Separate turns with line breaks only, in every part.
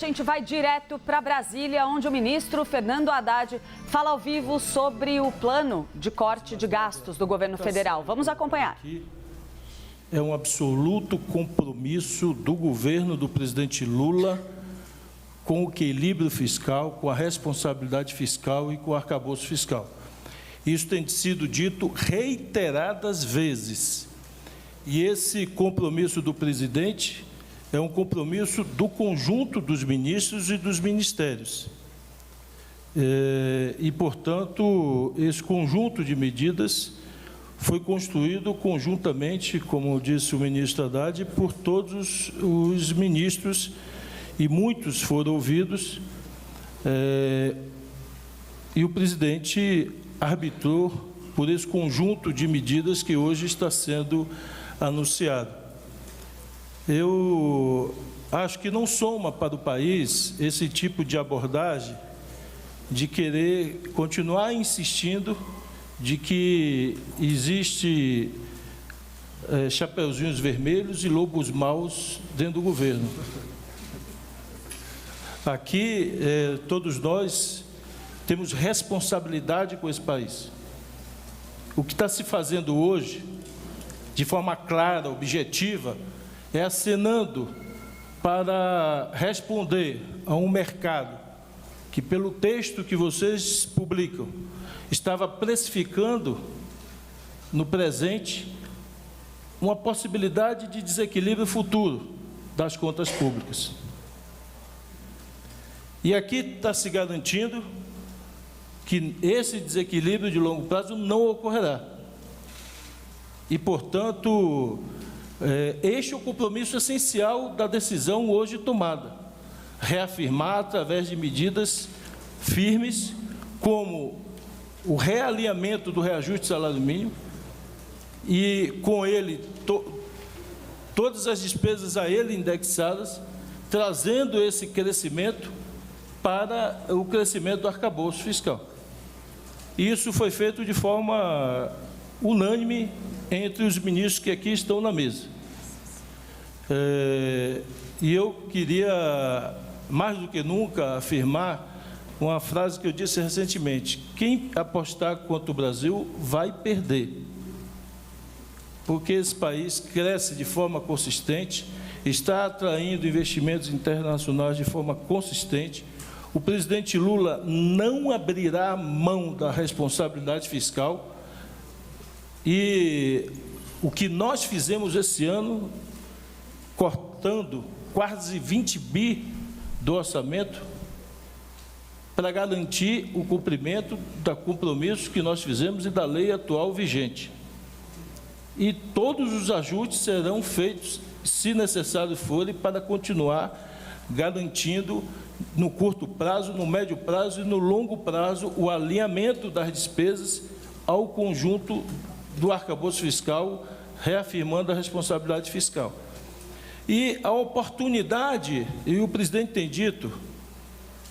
A gente vai direto para Brasília, onde o ministro Fernando Haddad fala ao vivo sobre o plano de corte de gastos do governo federal. Vamos acompanhar.
É um absoluto compromisso do governo do presidente Lula com o equilíbrio fiscal, com a responsabilidade fiscal e com o arcabouço fiscal. Isso tem sido dito reiteradas vezes. E esse compromisso do presidente é um compromisso do conjunto dos ministros e dos ministérios. E, portanto, esse conjunto de medidas foi construído conjuntamente, como disse o ministro Haddad, por todos os ministros, e muitos foram ouvidos, e o presidente arbitrou por esse conjunto de medidas que hoje está sendo anunciado. Eu acho que não soma para o país esse tipo de abordagem de querer continuar insistindo de que existe chapeuzinhos vermelhos e lobos maus dentro do governo. Aqui, todos nós temos responsabilidade com esse país. O que está se fazendo hoje, de forma clara, objetiva, é acenando para responder a um mercado que, pelo texto que vocês publicam, estava precificando no presente uma possibilidade de desequilíbrio futuro das contas públicas. E aqui está se garantindo que esse desequilíbrio de longo prazo não ocorrerá. E, portanto, este é o compromisso essencial da decisão hoje tomada. Reafirmar, através de medidas firmes, como o realinhamento do reajuste do salário mínimo, e com ele, todas as despesas a ele indexadas, trazendo esse crescimento para o crescimento do arcabouço fiscal. Isso foi feito de forma unânime entre os ministros que aqui estão na mesa. E eu queria, mais do que nunca, afirmar uma frase que eu disse recentemente: quem apostar contra o Brasil vai perder. Porque esse país cresce de forma consistente, está atraindo investimentos internacionais de forma consistente. O presidente Lula não abrirá mão da responsabilidade fiscal. E o que nós fizemos esse ano, cortando quase 20 bi do orçamento, para garantir o cumprimento do compromisso que nós fizemos e da lei atual vigente. E todos os ajustes serão feitos, se necessário forem, para continuar garantindo, no curto prazo, no médio prazo e no longo prazo, o alinhamento das despesas ao conjunto do arcabouço fiscal, reafirmando a responsabilidade fiscal. E a oportunidade, e o presidente tem dito,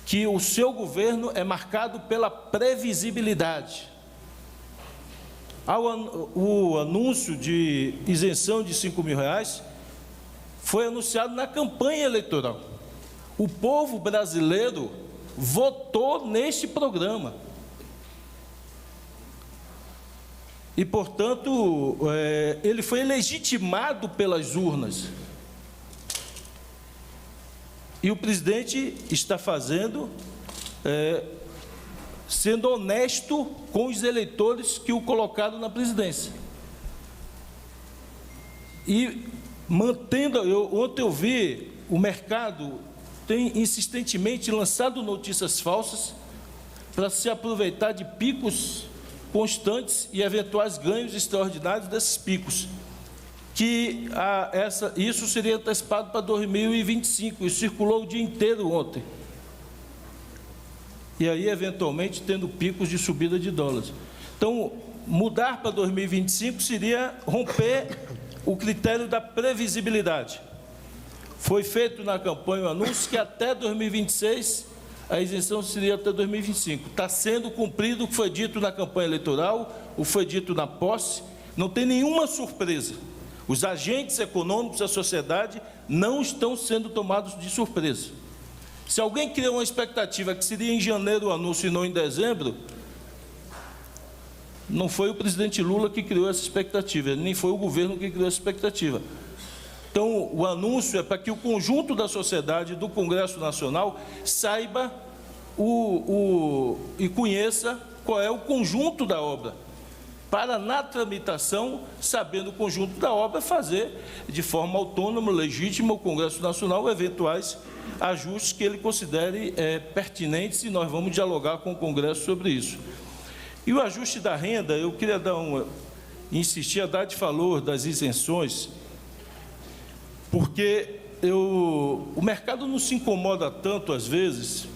que o seu governo é marcado pela previsibilidade. O anúncio de isenção de R$5.000 foi anunciado na campanha eleitoral. O povo brasileiro votou neste programa. E, portanto, ele foi legitimado pelas urnas. E o presidente está fazendo, sendo honesto com os eleitores que o colocaram na presidência. E mantendo, ontem eu vi, o mercado tem insistentemente lançado notícias falsas para se aproveitar de picos constantes e eventuais ganhos extraordinários desses picos, que isso seria antecipado para 2025, e circulou o dia inteiro ontem. E aí, eventualmente, tendo picos de subida de dólares. Então, mudar para 2025 seria romper o critério da previsibilidade. Foi feito na campanha o anúncio que até 2026 a isenção seria até 2025. Está sendo cumprido o que foi dito na campanha eleitoral, o que foi dito na posse, não tem nenhuma surpresa. Os agentes econômicos da sociedade não estão sendo tomados de surpresa. Se alguém criou uma expectativa que seria em janeiro o anúncio e não em dezembro, não foi o presidente Lula que criou essa expectativa, nem foi o governo que criou essa expectativa. Então, o anúncio é para que o conjunto da sociedade, do Congresso Nacional, saiba e conheça qual é o conjunto da obra, para, na tramitação, sabendo o conjunto da obra, fazer de forma autônoma, legítima, o Congresso Nacional, eventuais ajustes que ele considere pertinentes, e nós vamos dialogar com o Congresso sobre isso. E o ajuste da renda, eu queria insistir, a Haddad falou das isenções, porque o mercado não se incomoda tanto, às vezes,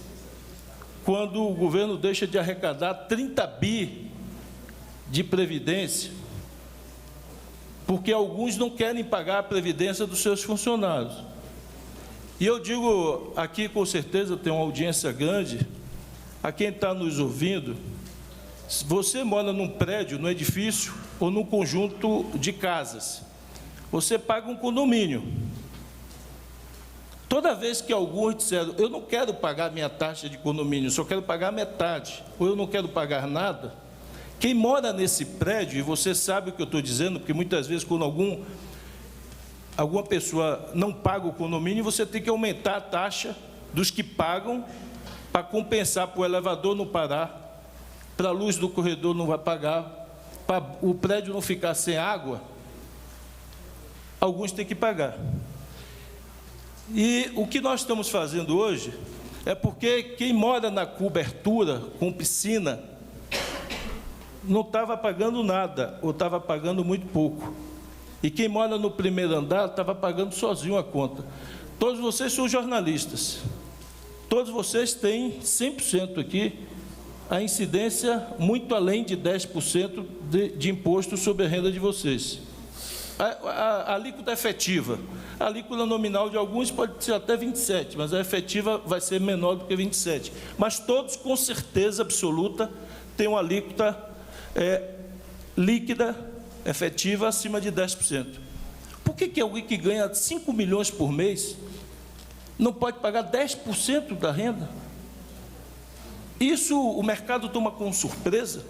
quando o governo deixa de arrecadar 30 bi de previdência, porque alguns não querem pagar a previdência dos seus funcionários. E eu digo aqui, com certeza, tem uma audiência grande, a quem está nos ouvindo, se você mora num prédio, num edifício ou num conjunto de casas, você paga um condomínio. Toda vez que alguns disseram, eu não quero pagar minha taxa de condomínio, só quero pagar metade, ou eu não quero pagar nada, quem mora nesse prédio, e você sabe o que eu estou dizendo, porque muitas vezes quando alguma pessoa não paga o condomínio, você tem que aumentar a taxa dos que pagam para compensar, para o elevador não parar, para a luz do corredor não vai pagar, para o prédio não ficar sem água, alguns têm que pagar. E o que nós estamos fazendo hoje é porque quem mora na cobertura com piscina não estava pagando nada, ou estava pagando muito pouco. E quem mora no primeiro andar estava pagando sozinho a conta. Todos vocês são jornalistas. Todos vocês têm 100% aqui a incidência muito além de 10% de imposto sobre a renda de vocês. A alíquota efetiva, a alíquota nominal de alguns pode ser até 27%, mas a efetiva vai ser menor do que 27%. Mas todos, com certeza absoluta, têm uma alíquota líquida, efetiva, acima de 10%. Por que alguém que ganha 5 milhões por mês não pode pagar 10% da renda? Isso o mercado toma com surpresa.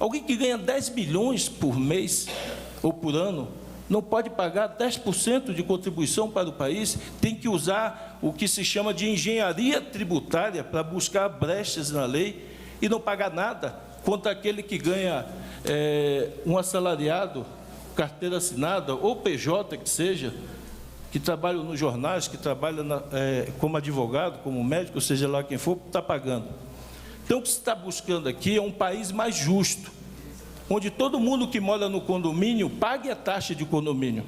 Alguém que ganha 10 milhões por mês ou por ano não pode pagar 10% de contribuição para o país, tem que usar o que se chama de engenharia tributária para buscar brechas na lei e não pagar nada contra aquele que ganha um assalariado, carteira assinada, ou PJ que seja, que trabalha nos jornais, que trabalha como advogado, como médico, seja lá quem for, está pagando. Então, o que se está buscando aqui é um país mais justo, onde todo mundo que mora no condomínio pague a taxa de condomínio,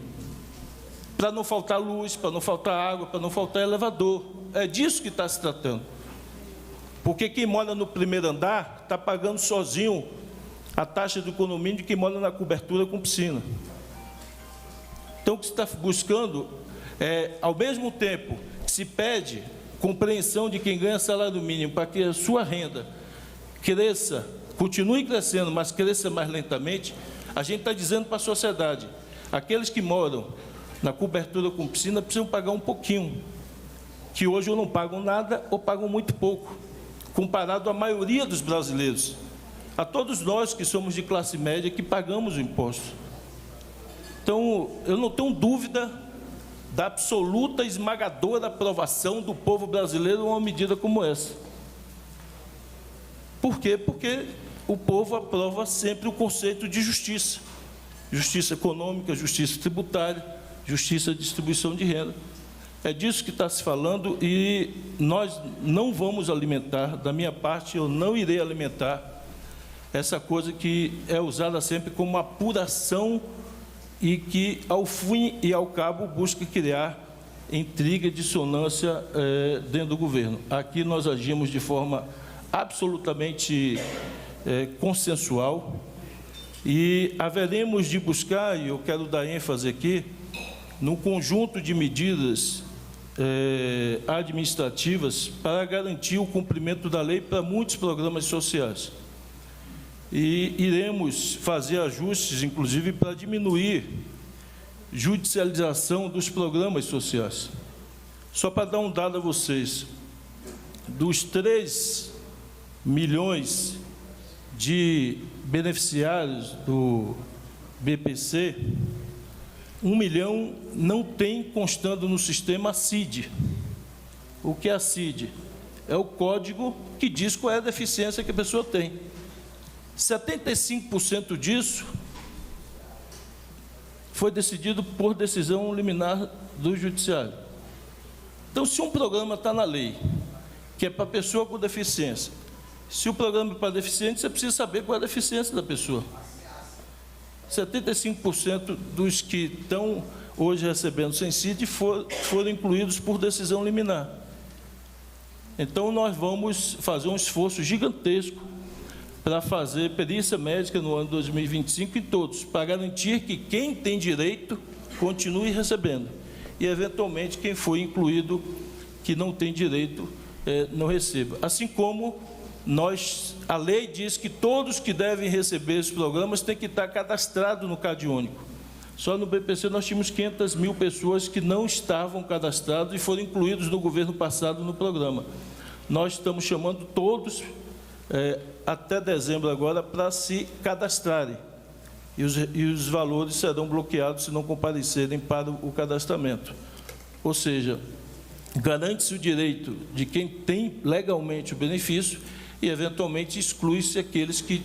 para não faltar luz, para não faltar água, para não faltar elevador. É disso que está se tratando. Porque quem mora no primeiro andar está pagando sozinho a taxa do condomínio de quem mora na cobertura com piscina. Então, o que se está buscando ao mesmo tempo que se pede compreensão de quem ganha salário mínimo para que a sua renda cresça, continue crescendo, mas cresça mais lentamente, a gente está dizendo para a sociedade, aqueles que moram na cobertura com piscina precisam pagar um pouquinho, que hoje ou não pagam nada ou pagam muito pouco, comparado à maioria dos brasileiros, a todos nós que somos de classe média, que pagamos o imposto. Então, eu não tenho dúvida da absoluta e esmagadora aprovação do povo brasileiro a uma medida como essa. Por quê? Porque o povo aprova sempre o conceito de justiça. Justiça econômica, justiça tributária, justiça de distribuição de renda. É disso que está se falando e nós não vamos alimentar, da minha parte, eu não irei alimentar essa coisa que é usada sempre como apuração e que, ao fim e ao cabo, busca criar intriga e dissonância dentro do governo. Aqui nós agimos de forma absolutamente consensual e haveremos de buscar, e eu quero dar ênfase aqui, num conjunto de medidas administrativas para garantir o cumprimento da lei para muitos programas sociais. E iremos fazer ajustes, inclusive, para diminuir judicialização dos programas sociais. Só para dar um dado a vocês, dos 3 milhões de beneficiários do BPC, 1 milhão não tem constando no sistema a CID. O que é a CID? É o código que diz qual é a deficiência que a pessoa tem. 75% disso foi decidido por decisão liminar do Judiciário. Então, se um programa está na lei, que é para pessoa com deficiência, se o programa é para deficiente, você precisa saber qual é a deficiência da pessoa. 75% dos que estão hoje recebendo sem CID foram incluídos por decisão liminar. Então, nós vamos fazer um esforço gigantesco para fazer perícia médica no ano 2025 em todos, para garantir que quem tem direito continue recebendo. E, eventualmente, quem foi incluído, que não tem direito, não receba. Assim como a lei diz que todos que devem receber esses programas têm que estar cadastrados no Cade Único. Só no BPC nós tínhamos 500 mil pessoas que não estavam cadastradas e foram incluídos no governo passado no programa. Nós estamos chamando todos, até dezembro agora, para se cadastrarem. E os valores serão bloqueados se não comparecerem para o cadastramento. Ou seja, garante-se o direito de quem tem legalmente o benefício e, eventualmente, exclui-se aqueles que,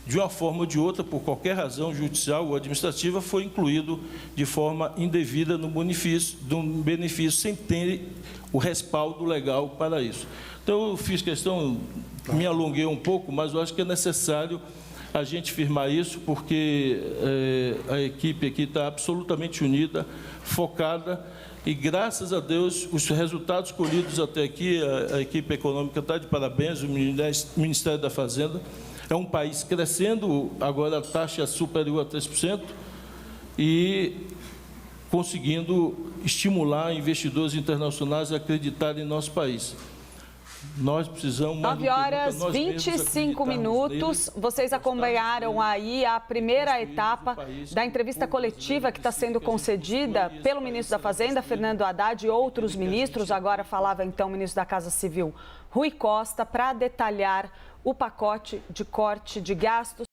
de uma forma ou de outra, por qualquer razão judicial ou administrativa, foi incluído de forma indevida no benefício sem ter o respaldo legal para isso. Então, eu fiz questão, me alonguei um pouco, mas eu acho que é necessário a gente firmar isso, porque a equipe aqui está absolutamente unida, focada, e, graças a Deus, os resultados colhidos até aqui, a equipe econômica está de parabéns, o Ministério da Fazenda. É um país crescendo, agora a taxa é superior a 3%, e conseguindo estimular investidores internacionais a acreditarem em nosso país. Nós precisamos...
9h25. Vocês acompanharam aí a primeira etapa da entrevista coletiva que está sendo concedida pelo ministro da Fazenda, Fernando Haddad, e outros ministros. Agora falava, então, o ministro da Casa Civil, Rui Costa, para detalhar o pacote de corte de gastos.